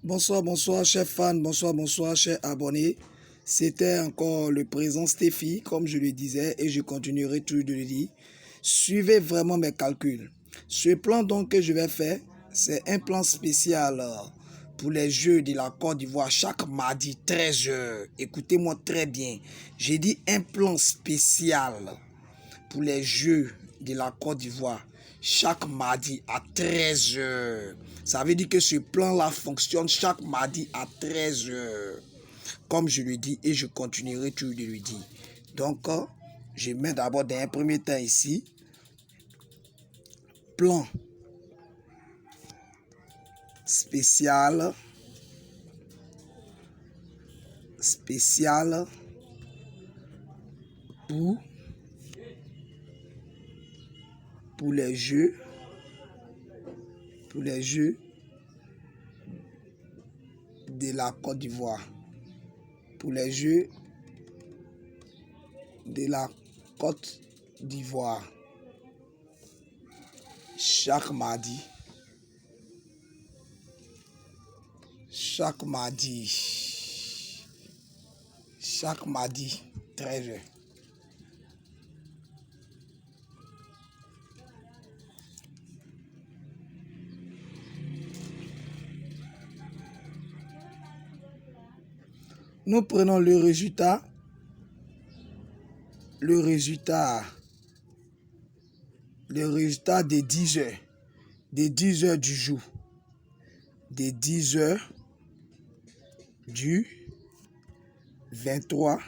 Bonsoir, bonsoir, chers fans, bonsoir, chers abonnés. C'était encore le présent Stéphie, comme je le disais, et je continuerai toujours de le dire. Suivez vraiment mes calculs. Ce plan donc que je vais faire, c'est un plan spécial pour les Jeux de la Côte d'Ivoire chaque mardi 13h. Écoutez-moi très bien. J'ai dit un plan spécial pour les Jeux de la Côte d'Ivoire chaque mardi à 13h. Ça veut dire que ce plan-là fonctionne chaque mardi à 13h. Comme je le dis et je continuerai toujours de le dire. Donc, je mets d'abord dans un premier temps ici. Plan spécial. Pour les Jeux de la Côte d'Ivoire. Pour les Jeux de la Côte d'Ivoire. Chaque mardi, 13h. Nous prenons le résultat des 10 heures, du jour, des 10 heures du 23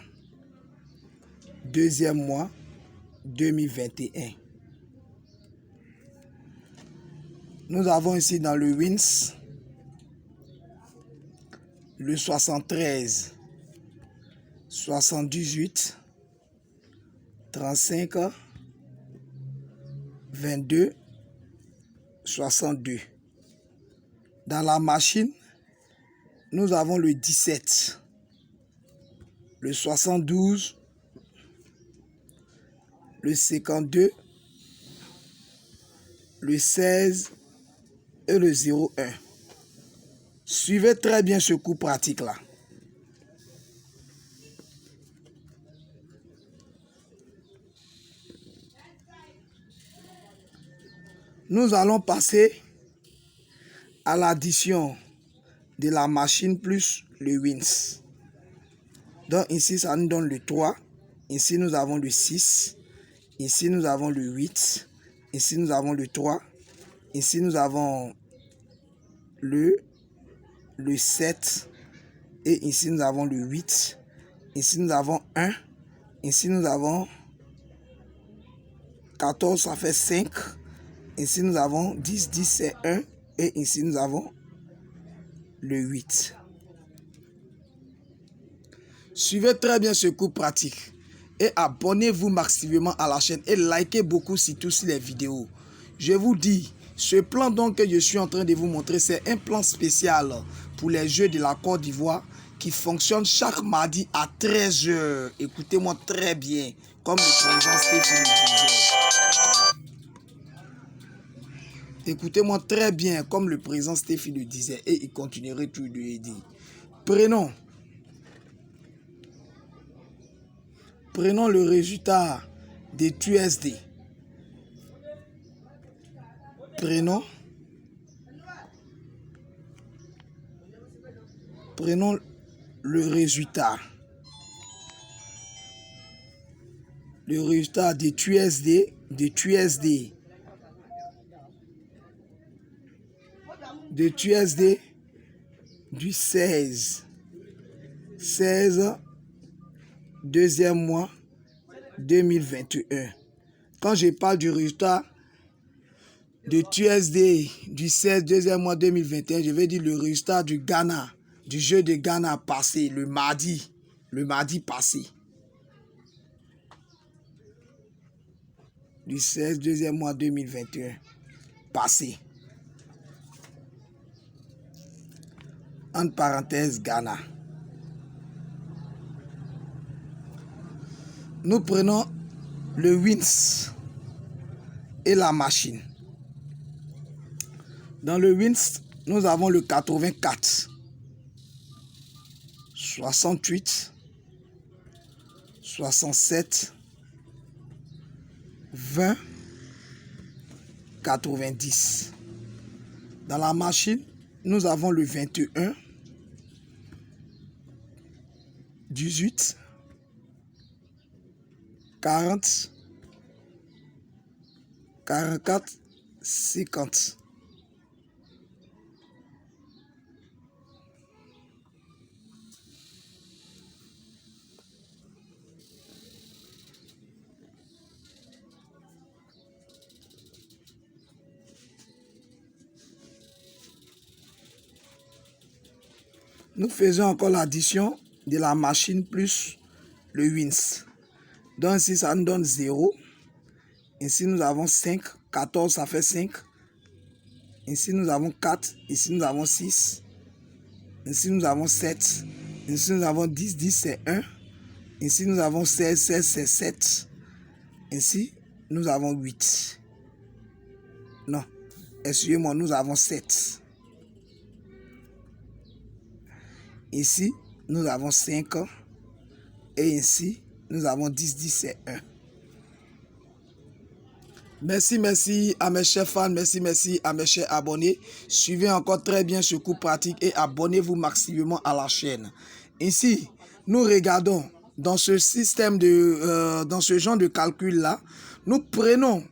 deuxième mois 2021. Nous avons ici dans le WINS le 73 78 35 22 62. Dans la machine, nous avons le 17, le 72, le 52, le 16 et le 01. Suivez très bien ce cours pratique-là. Nous allons passer à l'addition de la machine plus le WINS. Donc ici, ça nous donne le 3. Ici, nous avons le 6. Ici, nous avons le 8. Ici, nous avons le 3. Ici, nous avons le 7. Et ici, nous avons le 8. Ici, nous avons 1. Ici, nous avons 14, ça fait 5. Ici, nous avons 10, 10 c'est 1. Et ici, nous avons le 8. Suivez très bien ce cours pratique. Et abonnez-vous massivement à la chaîne. Et likez beaucoup surtout sur les vidéos. Je vous dis, ce plan donc que je suis en train de vous montrer, c'est un plan spécial pour les Jeux de la Côte d'Ivoire qui fonctionne chaque mardi à 13h. Écoutez-moi très bien, comme le président Stéphie le disait. Écoutez-moi très bien, comme le président Stéphie le disait, et il continuerait tout de le dire. Prenons le résultat des TUSD. Prenons le résultat des TUSD, du 16 deuxième mois 2021. Quand je parle du résultat de TUSD du 16 deuxième mois 2021, je vais dire le résultat du Ghana, du jeu de Ghana passé, le mardi passé. Du 16 deuxième mois 2021 passé. Entre parenthèses, Ghana. Nous prenons le WINS et la machine. Dans le WINS, nous avons le 84. 68, 67, 20, 90. Dans la machine, nous avons le 21, 18, 40, 44, 50. Nous faisons encore l'addition de la machine plus le wins. Donc ici, ça nous donne 0. Ici, nous avons 5. 14, ça fait 5. Ici, nous avons 4. Ici, nous avons 6. Ici, nous avons 7. Ici, nous avons 10. 10, c'est 1. Ici, nous avons 16. 16, c'est 7. Ici, nous avons 8. Non, excusez-moi, nous avons 7. Ici, nous avons 5. Et ici, nous avons 10. 10, c'est 1. Merci à mes chers fans, merci à mes chers abonnés. Suivez encore très bien ce cours pratique et abonnez-vous massivement à la chaîne. Ici, nous regardons dans ce système dans ce genre de calcul-là, nous prenons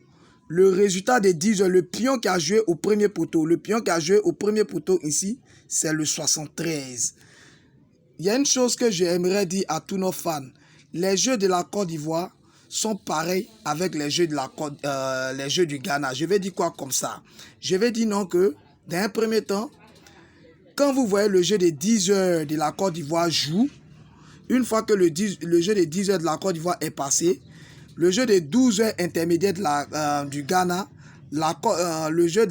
le résultat des 10 heures, le pion qui a joué au premier poteau. Le pion qui a joué au premier poteau ici, c'est le 73. Il y a une chose que j'aimerais dire à tous nos fans. Les jeux de la Côte d'Ivoire sont pareils avec les jeux du Ghana. Je vais dire quoi comme ça? Je vais dire non que, dans un premier temps, quand vous voyez le jeu des 10 heures de la Côte d'Ivoire joue, une fois que le jeu des 10 heures de la Côte d'Ivoire est passé, le jeu des 12 heures intermédiaires du Ghana, le jeu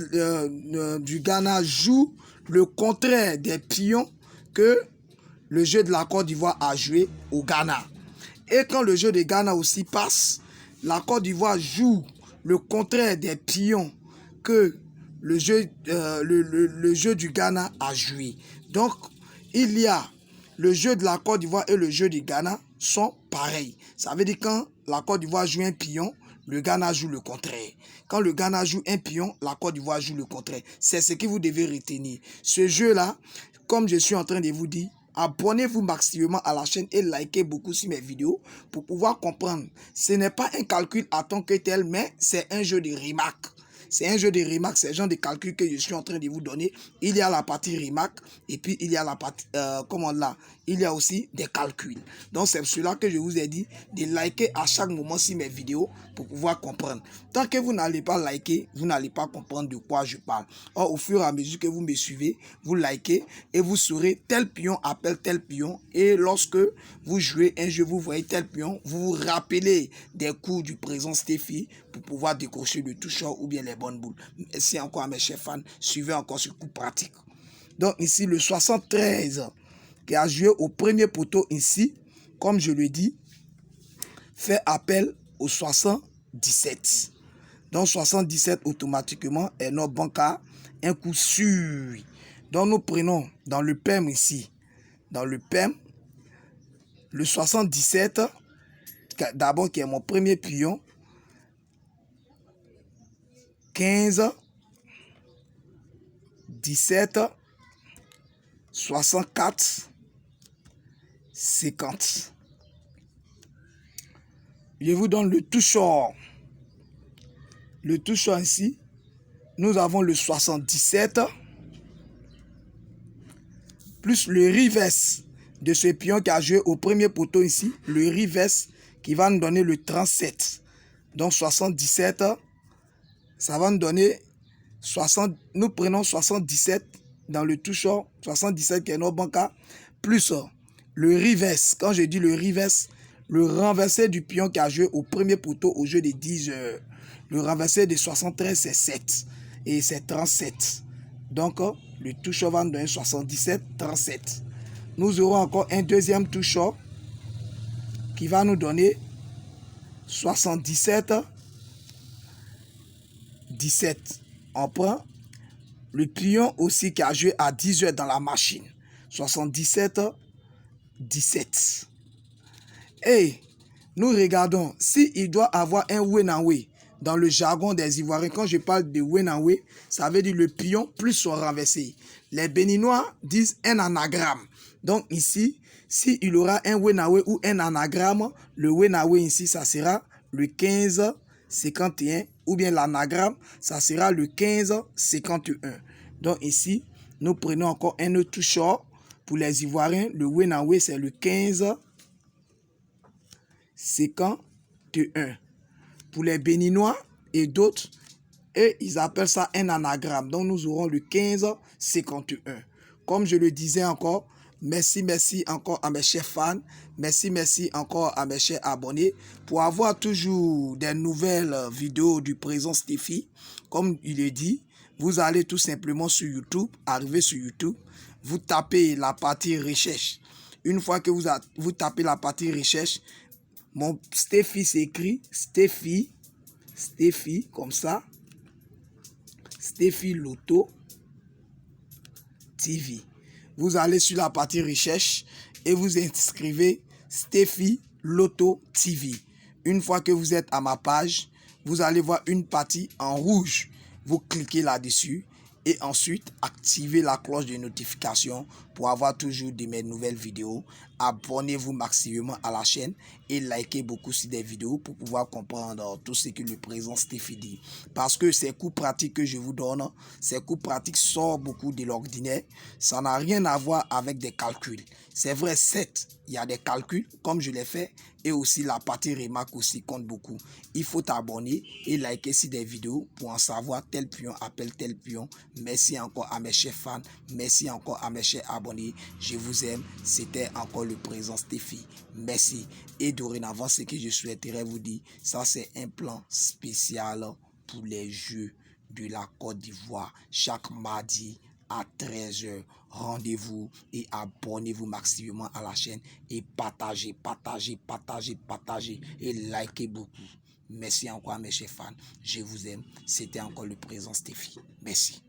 du Ghana joue le contraire des pions que le jeu de la Côte d'Ivoire a joué au Ghana. Et quand le jeu de Ghana aussi passe, la Côte d'Ivoire joue le contraire des pions que le jeu du Ghana a joué. Donc, il y a le jeu de la Côte d'Ivoire et le jeu du Ghana sont pareils. Ça veut dire quand la Côte d'Ivoire joue un pion, le Ghana joue le contraire. Quand le Ghana joue un pion, la Côte d'Ivoire joue le contraire. C'est ce que vous devez retenir. Ce jeu-là, comme je suis en train de vous dire, abonnez-vous massivement à la chaîne et likez beaucoup sur mes vidéos pour pouvoir comprendre. Ce n'est pas un calcul à tant que tel, mais c'est un jeu de remarque. C'est un jeu de remarque, c'est le genre de calcul que je suis en train de vous donner. Il y a la partie remarque et puis il y a la partie, il y a aussi des calculs. Donc c'est cela que je vous ai dit de liker à chaque moment sur mes vidéos pour pouvoir comprendre. Tant que vous n'allez pas liker, vous n'allez pas comprendre de quoi je parle. Or, au fur et à mesure que vous me suivez, vous likez et vous saurez tel pion appelle tel pion. Et lorsque vous jouez un jeu, vous voyez tel pion, vous vous rappelez des cours du présent Steffi pour pouvoir décrocher le toucheur ou bien les bonnes boules. Merci encore à mes chers fans. Suivez encore ce coup pratique. Donc ici, le 73 qui a joué au premier poteau ici, comme je le dis, fait appel au 77. Donc 77 automatiquement est notre banque à un coup sûr. Donc nous prenons dans le PEM ici, dans le PEM, le 77, d'abord qui est mon premier pion, 15, 17, 64, 50. Je vous donne le toucheur. Le toucheur ici, nous avons le 77 plus le reverse de ce pion qui a joué au premier poteau ici, le reverse qui va nous donner le 37. Donc 77, ça va nous donner 60. Nous prenons 77 dans le toucheur, 77 qui est notre banca, plus le reverse. Quand je dis le reverse, le renversé du pion qui a joué au premier poteau au jeu de 10 heures. Le renversé de 73, c'est 7. Et c'est 37. Donc, le toucheur va nous donner 77, 37. Nous aurons encore un deuxième toucheur qui va nous donner 77, 17. On prend le pion aussi qui a joué à 10 heures dans la machine. 77, 17. Et nous regardons s'il doit avoir un Wenawe. Dans le jargon des Ivoiriens, quand je parle de Wenawe, ça veut dire le pion plus son renversé. Les Béninois disent un anagramme. Donc ici, s'il aura un Wenawe ou un anagramme, le Wenawe ici, ça sera le 15-51, ou bien l'anagramme, ça sera le 15-51. Donc ici, nous prenons encore un autre short. Pour les Ivoiriens, le Wenawe, c'est le 15-51. Pour les Béninois et d'autres, et ils appellent ça un anagramme. Donc nous aurons le 15-51. Comme je le disais encore, merci encore à mes chers fans. Merci encore à mes chers abonnés. Pour avoir toujours des nouvelles vidéos du président Steffi, comme il est dit, vous allez tout simplement sur YouTube, arriver sur YouTube, vous tapez la partie recherche. Une fois que vous tapez la partie recherche, mon Steffi s'écrit Steffi, comme ça, Steffi Loto TV. Vous allez sur la partie recherche et vous inscrivez Steffi Loto TV. Une fois que vous êtes à ma page, vous allez voir une partie en rouge. Vous cliquez là-dessus et ensuite activez la cloche de notification pour avoir toujours de mes nouvelles vidéos. Abonnez-vous maximum à la chaîne et likez beaucoup sur des vidéos pour pouvoir comprendre tout ce que le président Steffi dit. Parce que ces coups pratiques que je vous donne, ces coups pratiques sortent beaucoup de l'ordinaire. Ça n'a rien à voir avec des calculs. C'est vrai, certes, il y a des calculs comme je l'ai fait et aussi la partie remarque aussi compte beaucoup. Il faut t'abonner et liker sur des vidéos pour en savoir tel pion appelle tel pion. Merci encore à mes chers fans. Merci encore à mes chers abonnés. Je vous aime. C'était encore le président Steffi. Merci. Et dorénavant, ce que je souhaiterais vous dire, ça c'est un plan spécial pour les Jeux de la Côte d'Ivoire. Chaque mardi à 13 h. Rendez-vous et abonnez-vous maximum à la chaîne et partagez et likez beaucoup. Merci encore à mes chers fans. Je vous aime. C'était encore le président Steffi. Merci.